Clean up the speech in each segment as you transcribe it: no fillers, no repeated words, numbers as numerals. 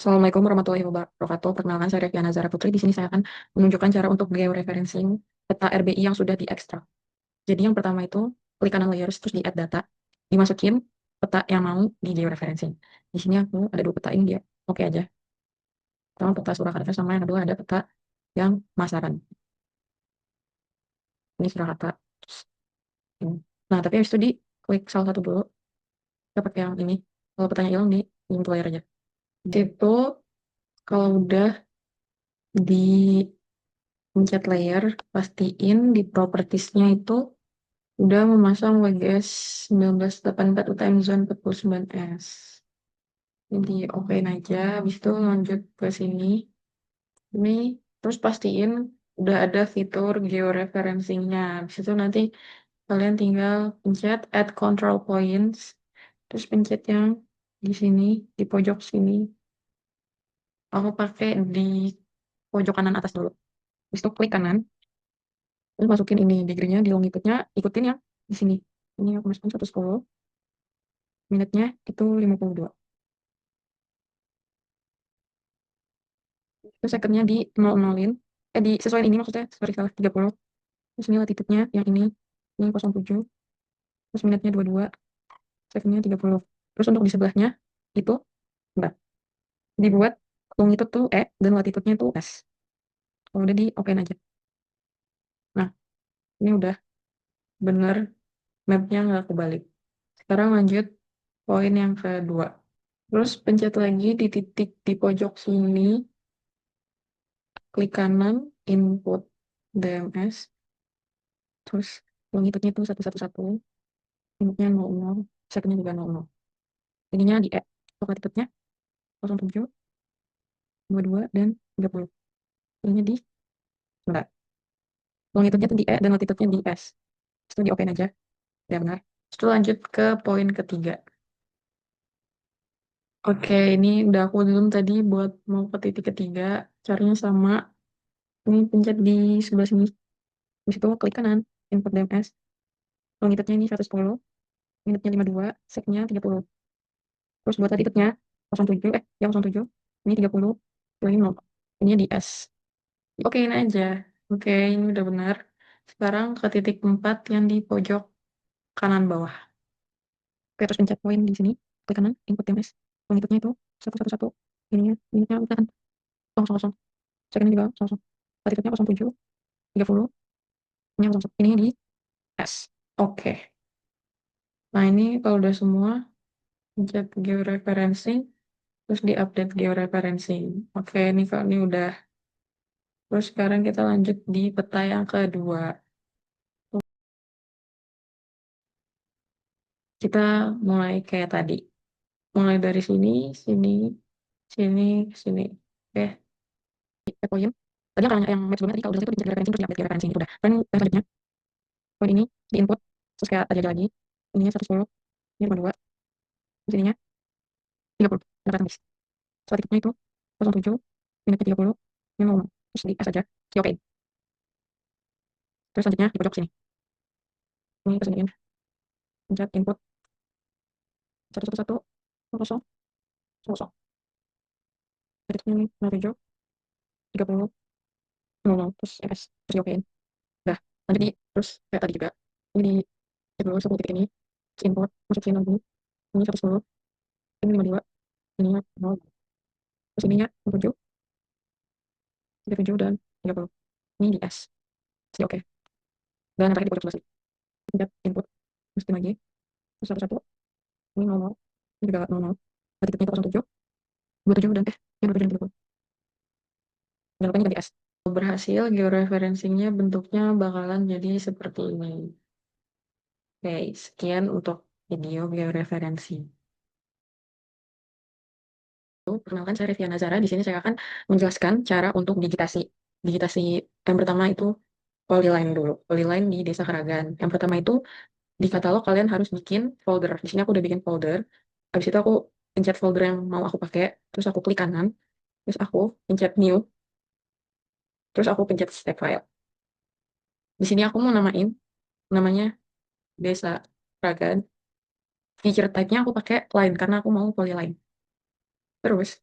Assalamualaikum warahmatullahi wabarakatuh. Perkenalkan, saya Reviana Zara Putri. Di sini saya akan menunjukkan cara untuk georeferencing peta RBI yang sudah diekstrak. Jadi yang pertama itu klik kanan layers, terus di add data, dimasukin peta yang mau di georeferencing. Di sini aku ada dua peta ini dia. Oke aja. Pertama peta Surakarta, sama yang kedua ada peta yang Masaran. Ini Surakarta. Terus ini. Nah, tapi habis itu di klik salah satu dulu, dapat yang ini. Kalau petanya hilang, di link layar aja. Itu kalau udah di pencet layer, pastiin di propertiesnya itu udah memasang WGS 1984 time zone 49S. Jadi oke aja, habis itu lanjut ke sini. Ini terus pastiin udah ada fitur georeferencingnya. Habis itu nanti kalian tinggal pencet add control points, terus pencet yang di sini, di pojok sini. Aku pakai di pojok kanan atas dulu. Habis itu klik kanan, terus masukin ini degree-nya di longitude-nya, ikutin yang di sini. Ini aku masukin 110, minutnya itu 52. Terus second-nya di 0-0-in, disesuaiin ini maksudnya, sorry salah, 30. Terus ini latitude-nya yang ini 07, terus minutnya 22, second-nya 30. Terus untuk di sebelahnya itu, enggak, dibuat longitude tuh E dan latitude-nya tuh S. Kalau udah di oke aja. Nah, ini udah bener map-nya nggak kebalik. Sekarang lanjut poin yang kedua. Terus pencet lagi di titik di pojok sini, klik kanan, input DMS, terus longitude-nya itu 111, minutnya 00, second-nya juga 00. Ininya di E, latitude-nya 07, 22, dan 30. Ininya di, enggak, longitude-nya itu di E dan latitude-nya di S. Itu di open aja, ya benar. Terus lanjut ke poin ketiga. Oke, ini udah aku belum tadi buat mau ke titik ketiga. Caranya sama, ini pencet di sebelah sini. Di situ klik kanan, input DMS. Longitude-nya ini 110, minutnya 52, second-nya 30. Terus buat latitude-nya 07, yang 07, ini 30, ini 0. Ini di S. Oke, ini aja. Oke, ini udah benar. Sekarang ke titik 4 yang di pojok kanan bawah. Oke, terus pencet poin di sini. Klik kanan, input TMS. Longitude-nya itu 111. Ininya, minutnya udah kan 00. Second-nya juga 00. Latitude-nya 07, 30. Ini 00. Ininya di S. Oke. Nah, ini kalau udah semua, pencet georeferencing, terus di-update georeferencing. Oke, ini kalau ini udah. Terus sekarang kita lanjut di peta yang kedua. Kita mulai kayak tadi. Mulai dari sini, sini, sini, sini. Oke, kita poin. Tadi yang map sebelumnya tadi kalau udah itu dicari referensi terus diupdate referensi itu udah. Dan selanjutnya poin ini di input terus kayak tadi aja lagi. Ininya 110, ini 52, sininya 30. Dapat habis. Selanjutnya itu 07, minutnya 30, ini 00. Terus di S aja, di oke. Terus selanjutnya di pojok sini. Ini kesiniin, pencet input 111, 00, 00. Berikutnya ini 07, 30, 00, terus MS, terus di okein. Udah, lanjut di, terus kayak tadi juga. Ini di cek dulu 10 titik ini, terus import, masukin lagi, ini 110, ini 52, ininya 0, terus ininya 7, 37, dan 30. Ini di S, terus di oke. Dan yang terakhir di pojok sebelah sini. Lihat input, masukin lagi, terus 11, ini 00, ini juga 00. Latitude-nya 07, 27, dan ini 27 dan 30. Dan pokoknya ganti S. Berhasil, georeferencingnya bentuknya bakalan jadi seperti ini. Oke, sekian untuk video georeferensi. Perkenalkan, saya Reviana Zara. Di sini saya akan menjelaskan cara untuk digitasi. Digitasi yang pertama itu polyline dulu. Polyline di Desa Karagan. Yang pertama itu di katalog kalian harus bikin folder. Di sini aku udah bikin folder. Habis itu aku pencet folder yang mau aku pakai. Terus aku klik kanan. Terus aku pencet new. Terus aku pencet save file. Di sini aku mau namain namanya Desa Karagan. Feature type-nya aku pakai line karena aku mau polyline. Terus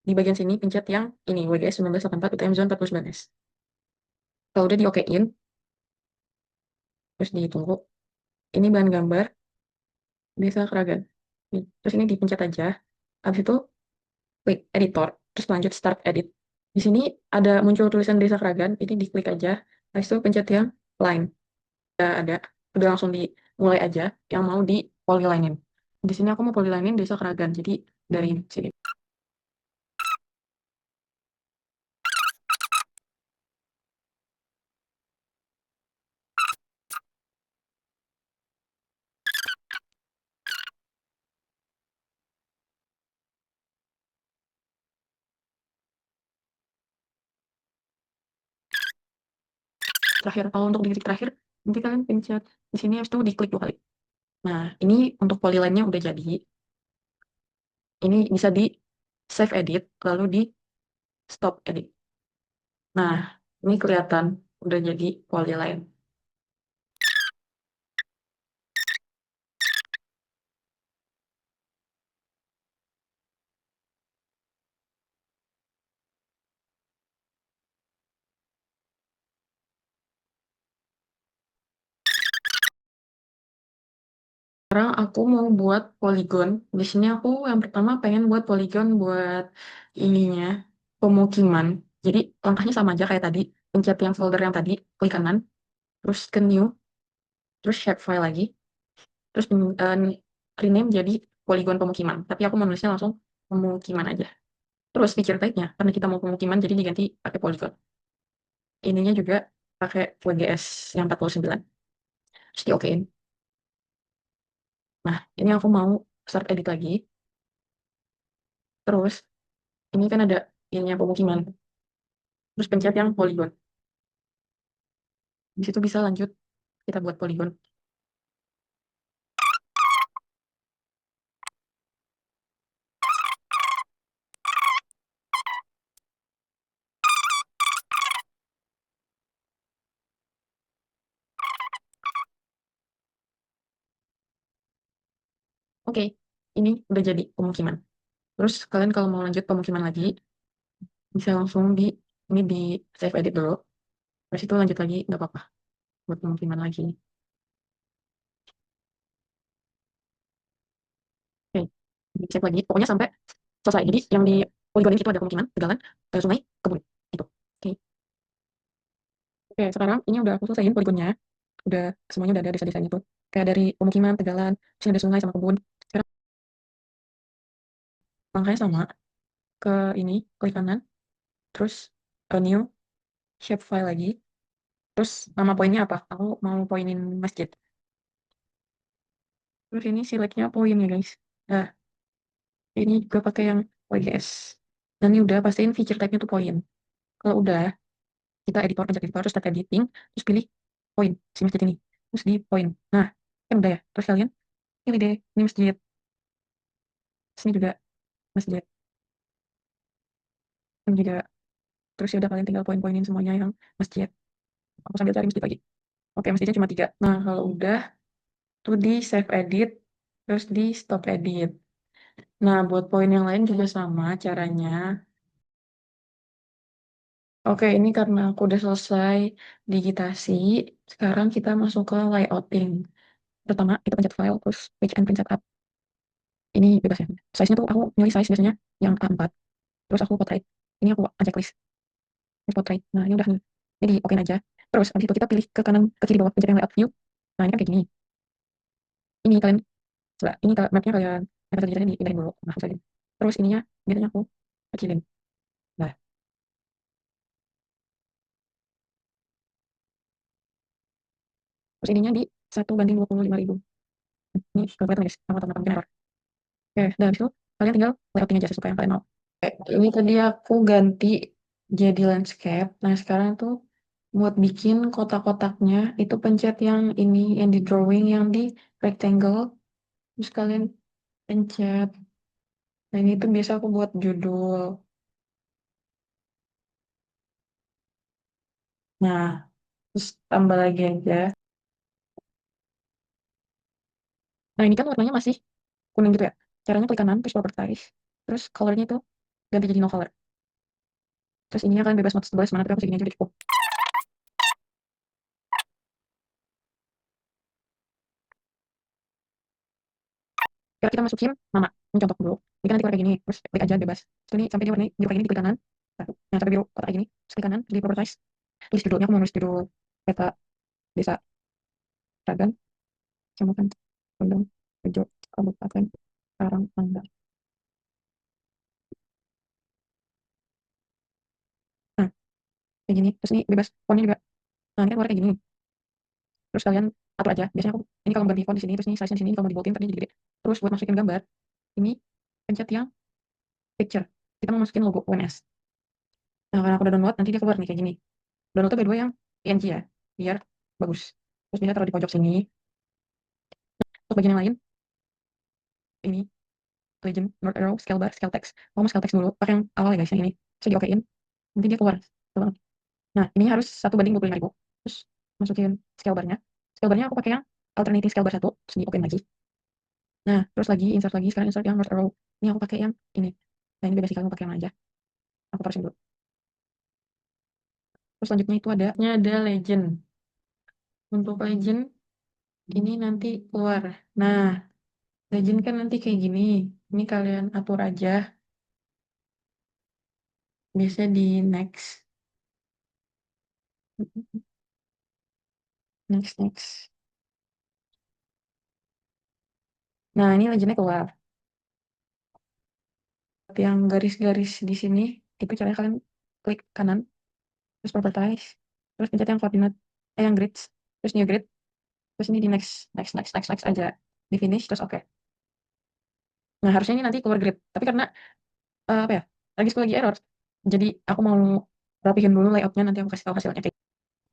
di bagian sini pencet yang ini WGS 1984 UTM Zone 49S. Kalau udah di okein, terus ditunggu. Ini bahan gambar Desa Keragan. Nih, terus ini dipencet aja. Habis itu klik editor, terus lanjut start edit. Di sini ada muncul tulisan Desa Keragan, ini diklik aja. Habis itu pencet yang line. Ada, udah langsung dimulai aja yang mau di polylinein. Di sini aku mau polylinein Desa Keragan, jadi dari sini. Terakhir, kalau untuk di titik terakhir, nanti kalian pencet di sini habis itu diklik 2 kali. Nah, ini untuk polyline-nya udah jadi. Ini bisa di save edit, lalu di stop edit. Nah, ini kelihatan udah jadi polyline. Sekarang aku mau buat polygon. Di sini aku yang pertama pengen buat polygon buat ininya pemukiman. Jadi langkahnya sama aja kayak tadi. Pencet yang folder yang tadi, klik kanan, terus ke new, terus shapefile lagi, terus rename jadi polygon pemukiman. Tapi aku mau nulisnya langsung pemukiman aja. Terus feature type-nya, karena kita mau pemukiman jadi diganti pakai polygon. Ininya juga pakai WGS yang 49. Terus di okein. Nah, ini aku mau start edit lagi. Terus ini kan ada ininya pemukiman. Terus pencet yang polygon. Di situ bisa lanjut kita buat polygon. Oke, ini udah jadi pemukiman. Terus kalian kalau mau lanjut pemukiman lagi, bisa langsung ini di save edit dulu. Terus itu lanjut lagi, nggak apa-apa buat pemukiman lagi. Oke, di save lagi. Pokoknya sampai selesai. Jadi yang di polygon ini itu ada pemukiman, tegalan, sungai, kebun. Gitu. Oke. Oke, sekarang ini udah aku selesaiin polygonnya. Udah semuanya udah ada desa-desa itu. Kayak dari pemukiman, tegalan, terus ada sungai sama kebun. Sekarang langkahnya sama ke ini, klik kanan, terus new, shape file lagi. Terus nama poinnya apa? Aku mau poinin masjid. Terus ini selectnya poin ya guys. Nah, ini juga pakai yang WGS. Dan ini udah pastiin feature type-nya tuh poin. Kalau udah, kita editor, pencet editor, terus start editing, terus pilih poin, si masjid ini. Terus di poin. Nah, kan udah ya. Terus kalian pilih deh, ini masjid. Sini juga masjid. Ini juga. Terus ya udah kalian tinggal poin-poinin semuanya yang masjid. Aku sambil cari masjid lagi. Oke, masjidnya cuma 3. Nah, kalau udah, tuh di save edit, terus di stop edit. Nah, buat poin yang lain juga sama caranya. Oke, ini karena aku udah selesai digitasi, sekarang kita masuk ke layouting. Pertama, kita pencet file, terus page and print setup. Ini bebas ya. Size-nya tuh aku milih size biasanya yang A4. Terus aku portrait. Ini aku unchecklist. Terus portrait. Nah, ini udah nih. Ini di oke aja. Terus habis itu kita pilih ke kanan, ke kiri bawah, pencet yang layout view. Nah, ini kan kayak gini. Ini kalian, coba, ini mapnya kalian, yang digitalnya dipindahin dulu. Nah, misalnya. Terus ininya, biasanya aku kecilin. Nah, terus ininya di 1:25.000. Ini kelihatan guys, sama-sama mungkin error. Oke, dan habis itu kalian tinggal layouting aja sesuai yang kalian mau. Oke, ini tadi aku ganti jadi landscape. Nah, sekarang tuh buat bikin kotak-kotaknya, itu pencet yang ini, yang di drawing, yang di rectangle. Terus kalian pencet. Nah, ini tuh biasa aku buat judul. Nah, terus tambah lagi aja. Nah, ini kan warnanya masih kuning gitu ya. Caranya klik kanan, terus properties. Terus colornya itu ganti jadi no color. Terus ininya kalian bebas mau sebelah mana, tapi aku segini aja udah cukup. Kalau kita masukin nama, ini contoh dulu. Ini kan nanti keluar kayak gini, terus klik aja bebas. Terus ini sampai dia warnanya biru kayak gini, diklik kanan. Satu. Nah, sampai biru kotak kayak gini, terus klik kanan, di properties. Tulis judulnya, aku mau nulis judul peta desa Ragan, Kecamatan Gondang, Rejo, Kabupaten Karanganyar. Nah, kayak gini. Terus ini bebas, fontnya juga. Nah, ini kan keluar kayak gini. Terus kalian atur aja. Biasanya aku, ini kalau mau ganti font di sini, terus ini size di sini, kalau mau diboldin, tadi jadi gede. Terus buat masukin gambar, ini pencet yang picture. Kita mau masukin logo UNS. Nah, karena aku udah download, nanti dia keluar nih kayak gini. Download tuh by the way yang PNG ya, biar bagus. Terus bisa taruh di pojok sini. Untuk bagian yang lain, ini legend, North Arrow, scale bar, scale text. Mau scale text dulu, pakai yang awal ya guys, yang ini. Bisa di-okein, nanti dia keluar. Tuh. Nah, ini harus 1:25.000. Terus masukin scale barnya. Scale barnya aku pakai yang alternating scale bar 1, terus di-okein lagi. Nah, terus lagi, insert lagi, sekarang insert yang North Arrow. Ini aku pakai yang ini. Nah, ini bebas sih, kalian mau pakai yang mana aja. Aku taruh sini dulu. Terus selanjutnya itu ada legend. Untuk legend, ini nanti keluar. Nah, legend kan nanti kayak gini. Ini kalian atur aja. Biasanya di next. Next, next. Nah, ini legendnya keluar. Yang garis-garis di sini, itu caranya kalian klik kanan, terus properties, terus pencet yang koordinat, yang grids, terus new grid, terus ini di next, next, next, next, next aja. Di finish, terus oke. Nah, harusnya ini nanti keluar grid. Tapi karena, apa ya, lagi error. Jadi, aku mau rapihin dulu layoutnya, nanti aku kasih tahu hasilnya.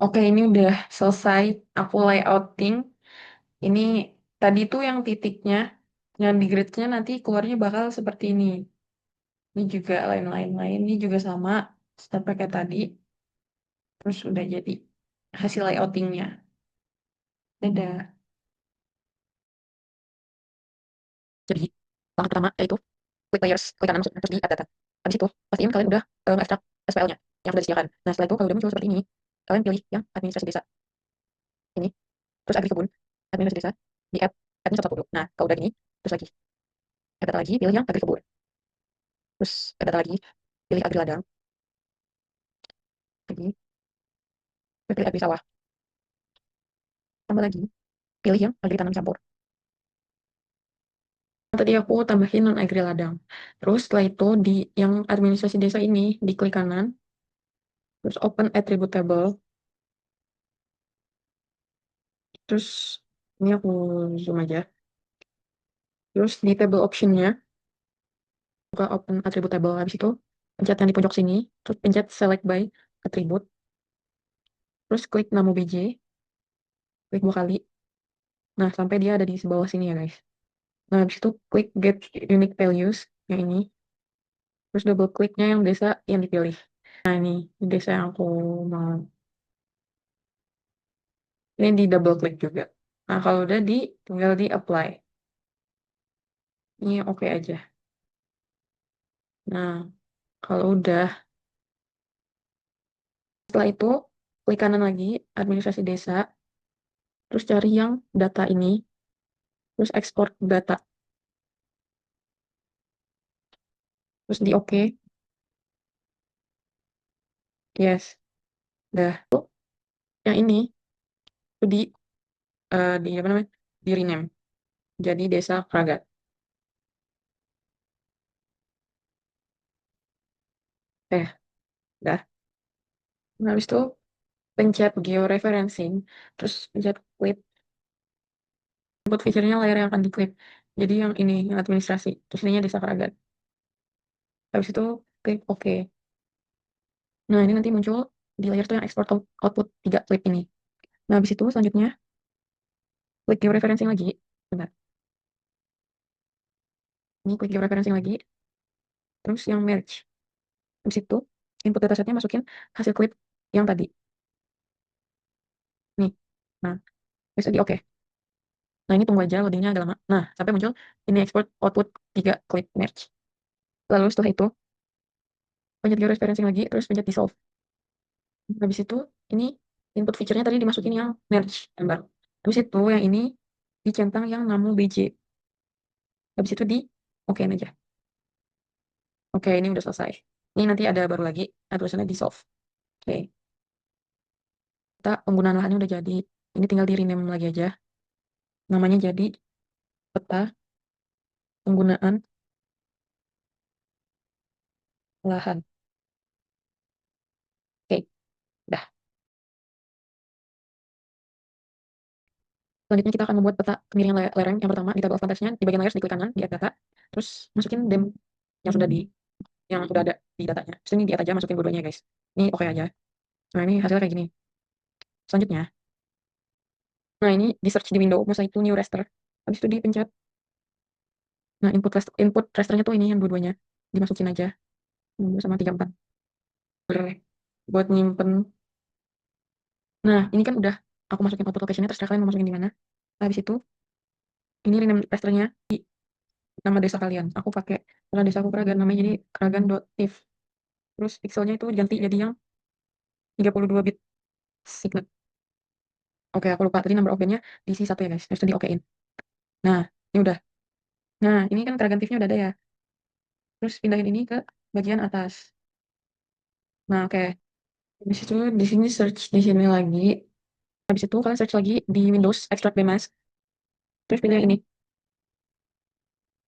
Oke, ini udah selesai. Aku layouting. Ini tadi tuh yang titiknya, yang di gridnya nanti keluarnya bakal seperti ini. Ini juga lain-lain. Ini juga sama, seperti kayak tadi. Terus udah jadi hasil layoutingnya. Dadah. Jadi, langkah pertama yaitu klik layers, klik kanan maksudnya, terus di add data. Habis itu, pastiin kalian udah nge-extract SQL-nya yang sudah disediakan. Nah, setelah itu kalau udah muncul seperti ini, kalian pilih yang administrasi desa ini, terus agri kebun, administrasi desa, di add-nya satu dulu. Nah, kalau udah gini, terus lagi add data lagi, pilih yang agri kebun. Terus add data lagi, pilih agri ladang, lagi, pilih agri sawah. Tambah lagi, pilih yang agri tanam campur. Tadi aku tambahin non agri ladang. Terus setelah itu di yang administrasi desa ini diklik kanan, terus open attribute table. Terus ini aku zoom aja. Terus di table optionnya buka open attribute table. Habis itu pencet yang di pojok sini, terus pencet select by attribute. Terus klik nama BJ, klik 2 kali. Nah, sampai dia ada di bawah sini ya guys. Nah, habis itu klik get unique values yang ini. Terus double kliknya yang desa yang dipilih. Nah, ini desa yang aku mau. Ini di double klik juga. Nah, kalau udah tinggal di apply. Ini oke aja. Nah, kalau udah, setelah itu klik kanan lagi, administrasi desa, terus cari yang data ini, terus export data, terus di oke, yes, udah. Tuh, yang ini tuh di apa namanya, di rename jadi desa Kragat. Udah. Nah, habis itu pencet georeferencing, terus pencet clip, input feature-nya layar yang akan diklip. Jadi yang ini, yang administrasi, terus ininya desa Kragat. Habis itu klik oke. Nah, ini nanti muncul di layar tuh yang export output 3 klip ini. Nah, habis itu selanjutnya klik georeferencing lagi. Bentar. Ini klik georeferencing lagi, terus yang merge. Habis itu input datasetnya masukin hasil klip yang tadi. Nih. Nah, bisa di oke. Nah, ini tunggu aja loadingnya agak lama. Nah, sampai muncul ini export output 3 klip merge. Lalu setelah itu pencet georeferencing lagi, terus pencet dissolve. Habis itu, ini input feature-nya tadi dimasukin yang merge gambar. Habis itu, yang ini dicentang yang namu BJ. Habis itu di okein aja. Oke, ini udah selesai. Ini nanti ada baru lagi, ada tulisannya dissolve. Oke, kita penggunaan lahannya udah jadi. Ini tinggal di rename lagi aja. Namanya jadi peta penggunaan lahan. Oke, dah. Selanjutnya kita akan membuat peta kemiringan lereng. Yang pertama, di tabel advantage-nya, di bagian layers, diklik kanan, di add data. Terus masukin dem yang sudah ada di datanya. Terus ini di add aja, masukin dua-duanya guys. Ini oke aja. Nah, ini hasilnya kayak gini. Selanjutnya, nah ini di search di window, masa itu new raster. Habis itu dipencet. Nah, input rasternya tuh ini yang dua-duanya. Dimasukin aja. 2 sama 34. Buat nyimpen. Nah, ini kan udah aku masukin output location-nya, terserah kalian mau masukin di mana. Habis itu, ini rename rasternya di nama desa kalian. Aku pakai nama desa aku Kragan, namanya jadi kragan.tif. Terus pixelnya itu ganti jadi yang 32 bit signet. Oke, aku lupa tadi number of bit-nya diisi 1 ya guys. Terus itu di okein. Nah, ini udah. Nah, ini kan kragan tif-nya udah ada ya. Terus pindahin ini ke bagian atas. Nah, oke. Habis itu di sini search di sini lagi. Habis itu kalian search lagi di Windows extract BMS. Terus pilih yang ini.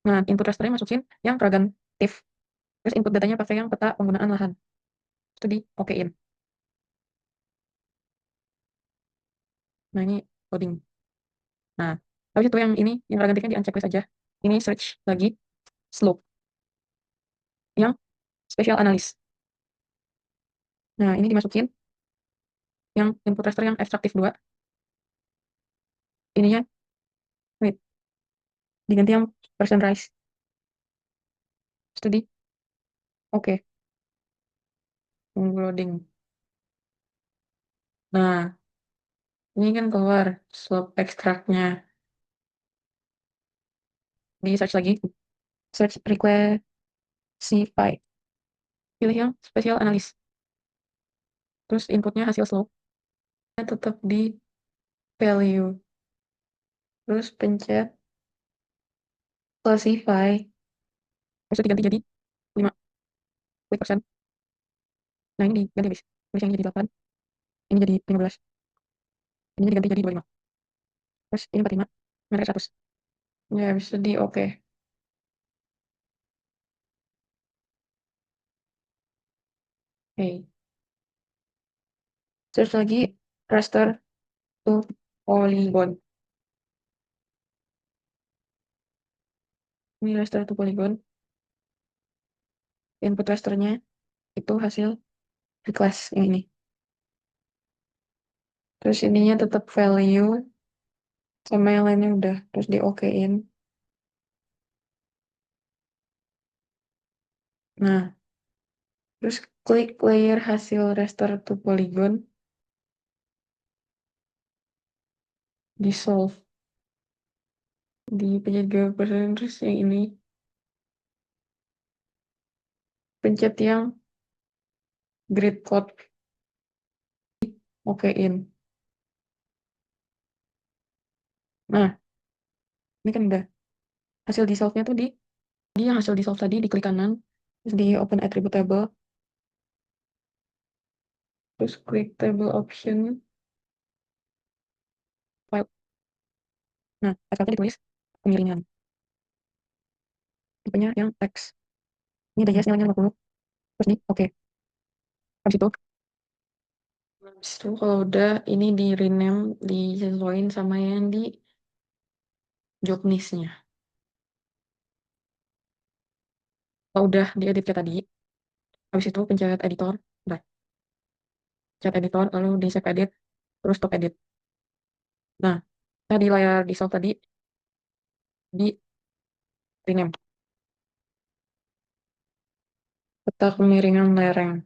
Nah, input rasternya masukin yang kragan tif. Terus input datanya pakai yang peta penggunaan lahan. Itu di okein. Nah, ini loading. Nah, habis itu yang ini, yang kragan tif-nya di unchecklist aja. Ini search lagi slope. Yang special analysis. Nah, ini dimasukin yang input raster yang ekstraktif 2. Ininya, wait, diganti yang percent rise. Studi. Oke, tunggu loading. Nah, ini kan keluar slope ekstraknya. Di search lagi. Search Requesify. Pilih yang special analysis. Terus inputnya hasil slope. Tetap di value. Terus pencet classify. Terus diganti jadi 5 persen. Nah, ini diganti habis. Terus yang ini jadi 8. Ini jadi 15. Ini diganti jadi 25. Terus ini 45. Mereka 100. Ya, bisa di oke. Oke. Terus lagi raster to polygon. Ini raster to polygon. Input rasternya itu hasil request yang ini. Terus ininya tetap value sama yang lainnya udah. Terus di okein. Nah, terus klik layer hasil raster to polygon. Dissolve. Di pencet persen terus yang ini. Pencet yang grid code. Okein. Nah, ini kan udah. Hasil dissolve-nya tuh di yang hasil dissolve tadi diklik kanan. Terus di open attribute table. Terus klik table option. File. Nah, asalnya ditulis kemiringan. Tipenya yang teks. Ini ada yes nilainya 50. Terus nih, oke. Habis itu kalau udah ini di rename, disesuaiin sama yang di job list-nya. Kalau udah diedit kayak tadi, habis itu pencet editor, udah, pencet editor, lalu di save edit, terus stop edit. Nah, tadi layar di solve tadi, di rename. Peta kemiringan lereng.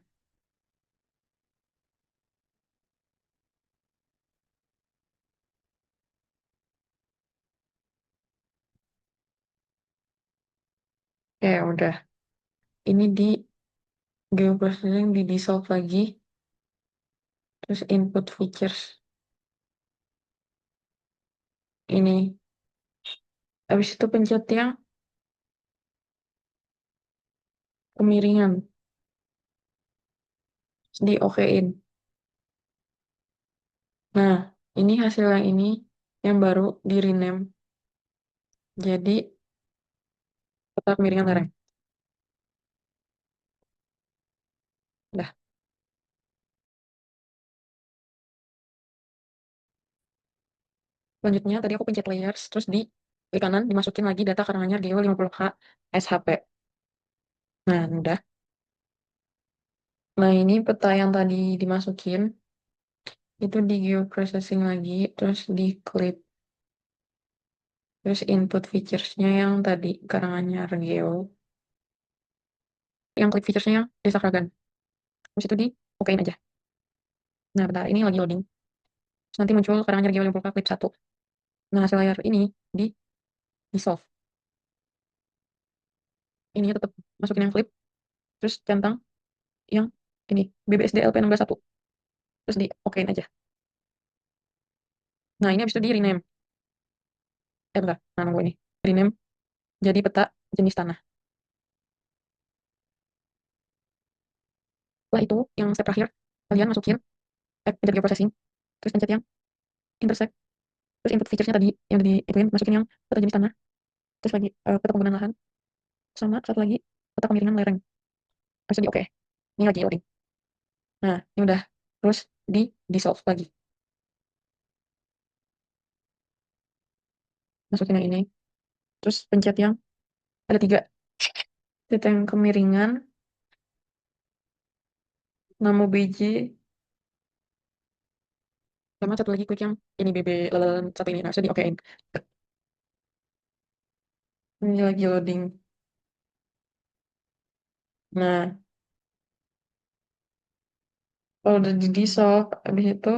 Oke, udah. Ini di geoprocessing di dissolve lagi, terus input features ini. Habis itu pencet yang kemiringan, terus di okein. Nah, ini hasil yang ini yang baru di rename jadi peta kemiringan lereng. Dah. Selanjutnya tadi aku pencet layers, terus di klik kanan dimasukin lagi data Karanganyar Geo 50H SHP. Nah, udah. Nah, ini peta yang tadi dimasukin itu di geoprocessing lagi, terus di clip. Terus input featuresnya yang tadi Karanganyar Geo. Yang klik featuresnya yang Desa Kragan. Terus itu di okein aja. Nah, bentar, ini lagi loading. Terus nanti muncul Karanganyar Geo 50K clip 1. Nah, hasil layar ini di dissolve. Ini tetap masukin yang clip, terus centang yang ini BBSD LP 621. Terus di okein aja. Nah, ini habis itu di rename. Enggak, nah nunggu ini. Rename jadi peta jenis tanah. Setelah itu, yang step terakhir, kalian masukin pencet geoprocessing, terus pencet yang intersect, terus input featuresnya tadi yang di ituin, masukin yang peta jenis tanah, terus lagi peta penggunaan lahan, sama satu lagi peta kemiringan lereng. Terus di oke. Ini lagi loading. Nah, ini udah. Terus di dissolve lagi. Masukin yang ini. Terus pencet yang ada 3. Pencet yang kemiringan, nama BJ, sama satu lagi klik yang ini BB lelelen satu ini. Nah, sudah di okein. Ini lagi loading. Nah, kalau udah di dissolve, habis itu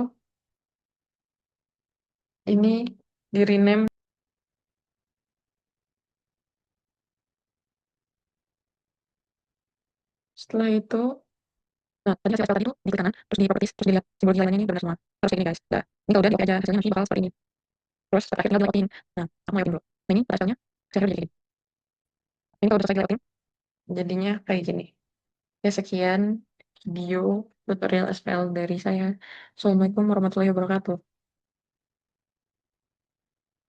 ini di rename. Setelah itu, nah tadi hasil tadi tuh di klik kanan, terus di properties, terus dilihat simbol nilainya ini benar semua. Harus kayak ini guys. Nah, ini kalau udah di oke aja, hasilnya nanti bakal seperti ini. Terus terakhir tinggal di Nah, aku mau dulu. Nah, ini pada hasilnya, saya jadi gini. Ini kalau udah selesai di jadinya kayak gini. Ya sekian video tutorial SPL dari saya. Assalamualaikum warahmatullahi wabarakatuh.